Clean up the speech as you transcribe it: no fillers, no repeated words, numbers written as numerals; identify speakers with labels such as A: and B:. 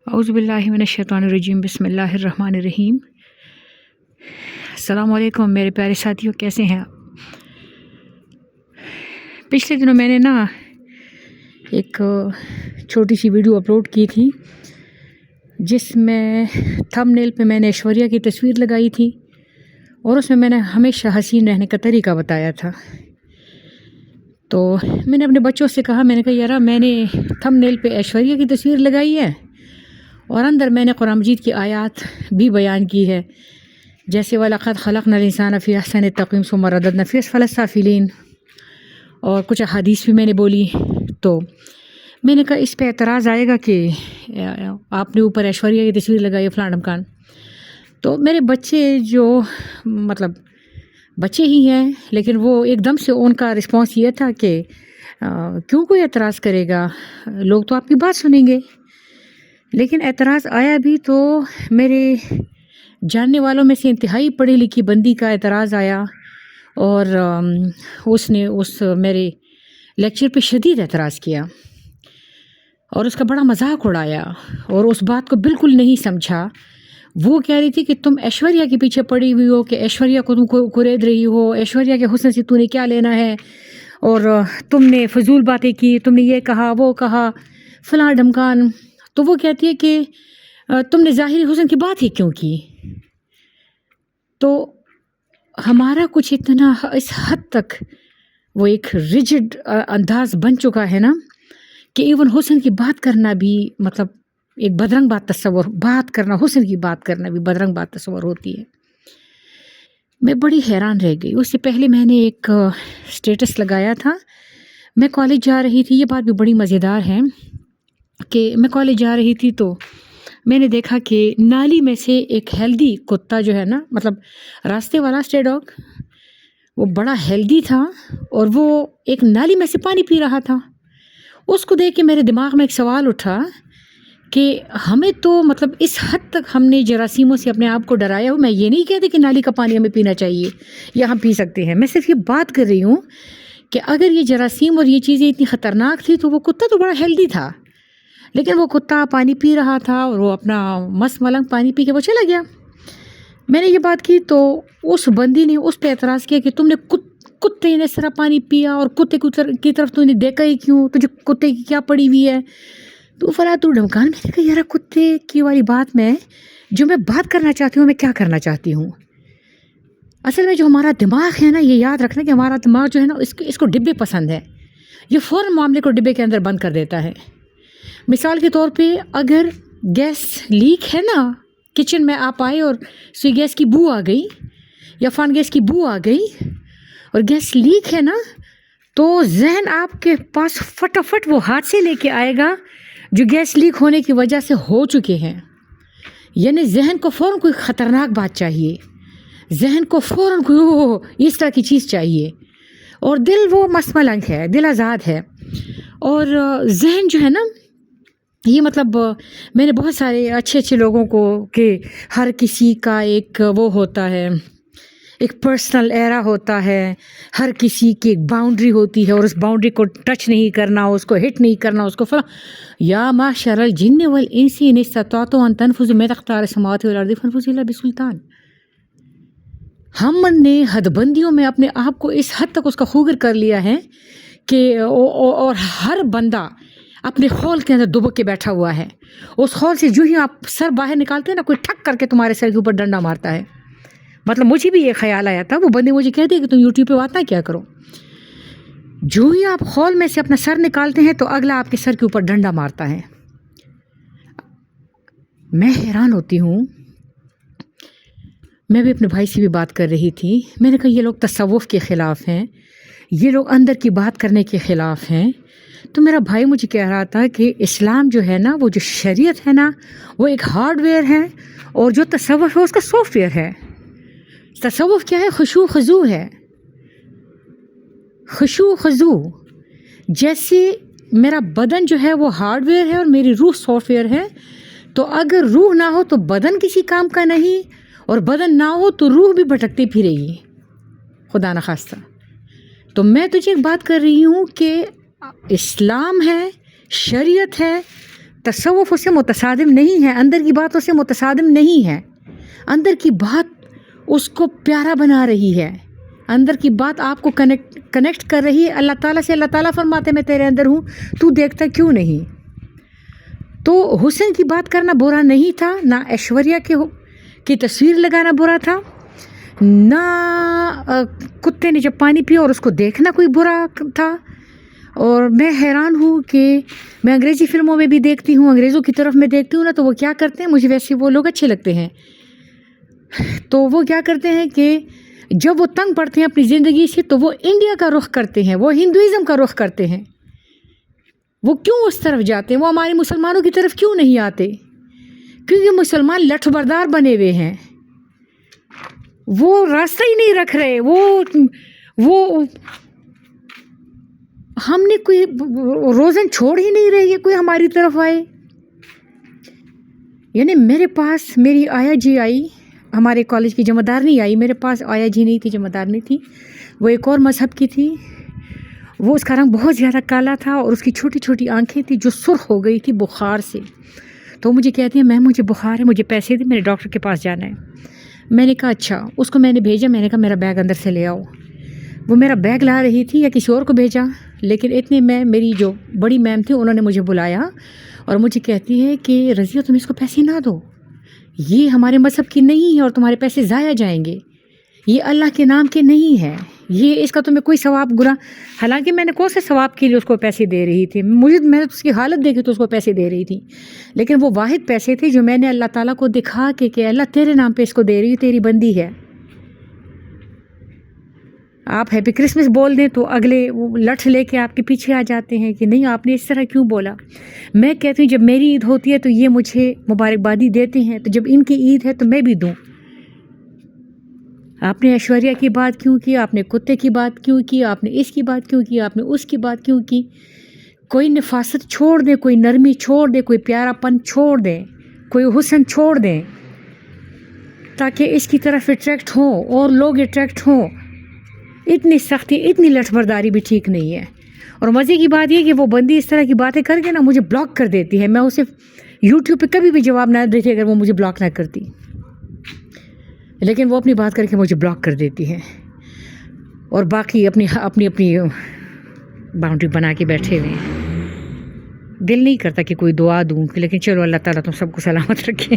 A: औज़ुबिल्लाहि मिनश्शैतानिर्रजीम बिस्मिल्लाहिर्रहमानिर्रहीम। अस्सलाम वालेकुम मेरे प्यारे साथियों, कैसे हैं आप? पिछले दिनों मैंने ना एक छोटी सी वीडियो अपलोड की थी जिसमें थंबनेल पे मैंने ऐश्वर्या की तस्वीर लगाई थी और उसमें मैंने हमेशा हसीन रहने का तरीका बताया था। तो मैंने अपने बच्चों से कहा, मैंने कहा यार मैंने थंबनेल पे ऐश्वर्या की तस्वीर लगाई है और अंदर मैंने कुरान मजीद की आयत भी बयान की है, जैसे वलक़द खलक़नल इंसान फ़ी अहसनि तक़वीम सुम्मा रददना फ़ी अस्फ़लि साफ़िलीन, और कुछ हदीस भी मैंने बोली। तो मैंने कहा इस पे एतराज़ आएगा कि आपने ऊपर ऐश्वर्या की तस्वीर लगाई है फ़लाँ ढमकान। तो मेरे बच्चे जो मतलब बच्चे ही हैं, लेकिन वो एकदम से उनका रिस्पॉन्स ये था कि क्यों कोई एतराज़ करेगा, लोग तो आपकी बात सुनेंगे। लेकिन एतराज़ आया भी तो मेरे जानने वालों में से इंतहाई पढ़ी लिखी बंदी का एतराज़ आया और उसने उस मेरे लेक्चर पे शदीद एतराज़ किया और उसका बड़ा मजाक उड़ाया और उस बात को बिल्कुल नहीं समझा। वो कह रही थी कि तुम ऐश्वर्या के पीछे पड़ी हुई हो, कि ऐश्वर्या को तुम कुरेद रही हो, ऐश्वर्या के हुस्न से तूने क्या लेना है, और तुमने फजूल बातें की, तुमने ये कहा वो कहा फ़लाँ ढमकान। तो वो कहती है कि तुमने ज़ाहिरी हुस्न की बात ही क्यों की। तो हमारा कुछ इतना इस हद तक वो एक रिजिड अंदाज बन चुका है ना कि इवन हुस्न की बात करना भी मतलब एक बदरंग बात करना, हुस्न की बात करना भी बदरंग बात तस्वर होती है। मैं बड़ी हैरान रह गई। उससे पहले मैंने एक स्टेटस लगाया था, मैं कॉलेज जा रही थी। ये बात भी बड़ी मज़ेदार है कि मैं कॉलेज जा रही थी तो मैंने देखा कि नाली में से एक हेल्दी कुत्ता जो है ना, मतलब रास्ते वाला स्ट्रे डॉग, वो बड़ा हेल्दी था और वो एक नाली में से पानी पी रहा था। उसको देख के मेरे दिमाग में एक सवाल उठा कि हमें तो मतलब इस हद तक हमने जरासीमों से अपने आप को डराया हो। मैं ये नहीं कहती कि नाली का पानी हमें पीना चाहिए या हम पी सकते हैं, मैं सिर्फ ये बात कर रही हूँ कि अगर ये जरासीम और ये चीज़ें इतनी ख़तरनाक थी तो वो कुत्ता तो बड़ा हेल्दी था, लेकिन वो कुत्ता पानी पी रहा था और वो अपना मस्त मलंग पानी पी के वो चला गया। मैंने ये बात की तो उस बंदी ने उस पर एतराज़ किया कि तुमने कुत्ते ने इस तरह पानी पिया और कुत्ते की तरफ तूने देखा ही क्यों, तुझे कुत्ते की क्या पड़ी हुई है, तो फला तू ढमकान। मैंने कहा यार कुत्ते की वाली बात में जो मैं बात करना चाहती हूँ, मैं क्या करना चाहती हूँ असल में, जो हमारा दिमाग है ना, ये याद रखना कि हमारा दिमाग जो है ना, इसको डिब्बे पसंद है। ये फ़ौरन मामले को डिब्बे के अंदर बंद कर देता है। मिसाल के तौर पे अगर गैस लीक है ना, किचन में आप आए और सुई गैस की बू आ गई या फ़ान गैस की बू आ गई और गैस लीक है ना, तो जहन आपके पास फटाफट वो हाथ से लेके आएगा जो गैस लीक होने की वजह से हो चुके हैं। यानी जहन को फ़ौरन कोई ख़तरनाक बात चाहिए, जहन को फ़ौरन कोई इस तरह की चीज़ चाहिए, और दिल वो मसमलंग है, दिल आज़ाद है। और जहन जो है ना, ये मतलब मैंने बहुत सारे अच्छे अच्छे लोगों को कि हर किसी का एक वो होता है, एक पर्सनल एरा होता है, हर किसी की एक बाउंड्री होती है और उस बाउंड्री को टच नहीं करना, उसको हिट नहीं करना, उसको फला या माशरल जिन्न वल इंसी इन इस्तताअतुम अन तनफुज़ू मिन अक़तारिस समावाति वल अर्ज़ि फनफुज़ू इल्ला बिसुल्तान। हमने हदबंदियों में अपने आप को इस हद तक उसका खूगर कर लिया है कि और हर बंदा अपने खौल के अंदर दुबक के बैठा हुआ है। उस खौल से जो ही आप सर बाहर निकालते हैं ना, कोई ठक करके तुम्हारे सर के ऊपर डंडा मारता है। मतलब मुझे भी ये ख्याल आया था, वो बंदे मुझे कहते हैं कि तुम यूट्यूब पे बात ना क्या करो। जो ही आप खौल में से अपना सर निकालते हैं तो अगला आपके सर के ऊपर डंडा मारता है। मैं हैरान होती हूँ। मैं भी अपने भाई से भी बात कर रही थी, मैंने कहा ये लोग तसव्वुफ़ के ख़िलाफ़ हैं, ये लोग अंदर की बात करने के ख़िलाफ़ हैं। तो मेरा भाई मुझे कह रहा था कि इस्लाम जो है ना, वो जो शरीयत है ना, वो एक हार्डवेयर है और जो तसव्वुफ़ है उसका सॉफ्टवेयर है। तसव्वुफ़ क्या है? खुशू खजू है। खुशू खजू जैसे मेरा बदन जो है वो हार्डवेयर है और मेरी रूह सॉफ्टवेयर है। तो अगर रूह ना हो तो बदन किसी काम का नहीं, और बदन ना हो तो रूह भी भटकती फिरेगी, खुदा न खास्ता। तो मैं तुझे एक बात कर रही हूँ कि इस्लाम है, शरीयत है, तसव्वुफ़ उससे मुतसादिम नहीं है, अंदर की बात उससे मुतसादिम नहीं है, अंदर की बात उसको प्यारा बना रही है, अंदर की बात आपको कनेक्ट कर रही है अल्लाह ताला से। अल्लाह ताला फरमाते मैं तेरे अंदर हूँ, तू देखता क्यों नहीं। तो हुस्न की बात करना बुरा नहीं था, ना ऐश्वर्या की तस्वीर लगाना बुरा था, ना कुत्ते ने जब पानी पिया और उसको देखना कोई बुरा था। और मैं हैरान हूँ कि मैं अंग्रेज़ी फ़िल्मों में भी देखती हूँ, अंग्रेज़ों की तरफ मैं देखती हूँ ना, तो वो क्या करते हैं, मुझे वैसे वो लोग अच्छे लगते हैं। तो वो क्या करते हैं कि जब वो तंग पड़ते हैं अपनी ज़िंदगी से तो वो इंडिया का रुख करते हैं, वो हिंदुइज़्म का रुख करते हैं। वो क्यों उस तरफ जाते हैं, वो हमारे मुसलमानों की तरफ क्यों नहीं आते? क्योंकि मुसलमान लठबरदार बने हुए हैं, वो रास्ता ही नहीं रख रहे। वो हमने कोई रोज़न छोड़ ही नहीं रही है कोई हमारी तरफ आए। यानी मेरे पास मेरी आया जी आई, हमारे कॉलेज की जमादारनी आई, मेरे पास आया जी नहीं थी, जमादारनी थी, वो एक और मज़हब की थी। वो उसका रंग बहुत ज़्यादा काला था और उसकी छोटी छोटी आंखें थी जो सुर्ख हो गई थी बुखार से। तो मुझे कहती है मैम मुझे बुखार है, मुझे पैसे दे, मेरे डॉक्टर के पास जाना है। मैंने कहा अच्छा। उसको मैंने भेजा, मैंने कहा मेरा बैग अंदर से ले आओ। वो मेरा बैग ला रही थी या किसी और को भेजा, लेकिन इतने में मेरी जो बड़ी मैम थी उन्होंने मुझे बुलाया और मुझे कहती है कि रज़िया तुम इसको पैसे ना दो, ये हमारे मज़हब की नहीं है और तुम्हारे पैसे ज़ाया जाएंगे, ये अल्लाह के नाम के नहीं है, ये इसका तुम्हें कोई सवाब गुना। हालांकि मैंने कौन से सवाब के लिए उसको पैसे दे रही थी, मैंने उसकी हालत देखी तो उसको पैसे दे रही थी, लेकिन वो वाहिद पैसे थे जो मैंने अल्लाह ताला को दिखा के अल्लाह तेरे नाम पे इसको दे रही हूँ, तेरी बंदी है। आप हैप्पी क्रिसमस बोल दें तो अगले वो लठ लेके आपके पीछे आ जाते हैं कि नहीं आपने इस तरह क्यों बोला। मैं कहती हूँ जब मेरी ईद होती है तो ये मुझे मुबारकबादी देते हैं, तो जब इनकी ईद है तो मैं भी दूँ। आपने ऐश्वर्या की बात क्यों की, आपने कुत्ते की बात क्यों की, आपने इसकी बात क्यों की, आपने उसकी बात क्यों की। कोई नफासत छोड़ दे, कोई नरमी छोड़ दे, कोई प्यारापन छोड़ दे, कोई हुस्न छोड़ दें, ताकि इसकी तरफ अट्रैक्ट हों और लोग अट्रैक्ट हों। इतनी सख्ती, इतनी लठबरदारी भी ठीक नहीं है। और मज़े की बात ये कि वो बंदी इस तरह की बातें करके ना मुझे ब्लॉक कर देती है। मैं उसे यूट्यूब पे कभी भी जवाब ना देती अगर वो मुझे ब्लॉक ना करती, लेकिन वो अपनी बात करके मुझे ब्लॉक कर देती है और बाकी अपनी बाउंड्री बना के बैठे हुए हैं। दिल नहीं करता कि कोई दुआ दूँ, लेकिन चलो अल्लाह ताला तुम सबको सलामत रखे।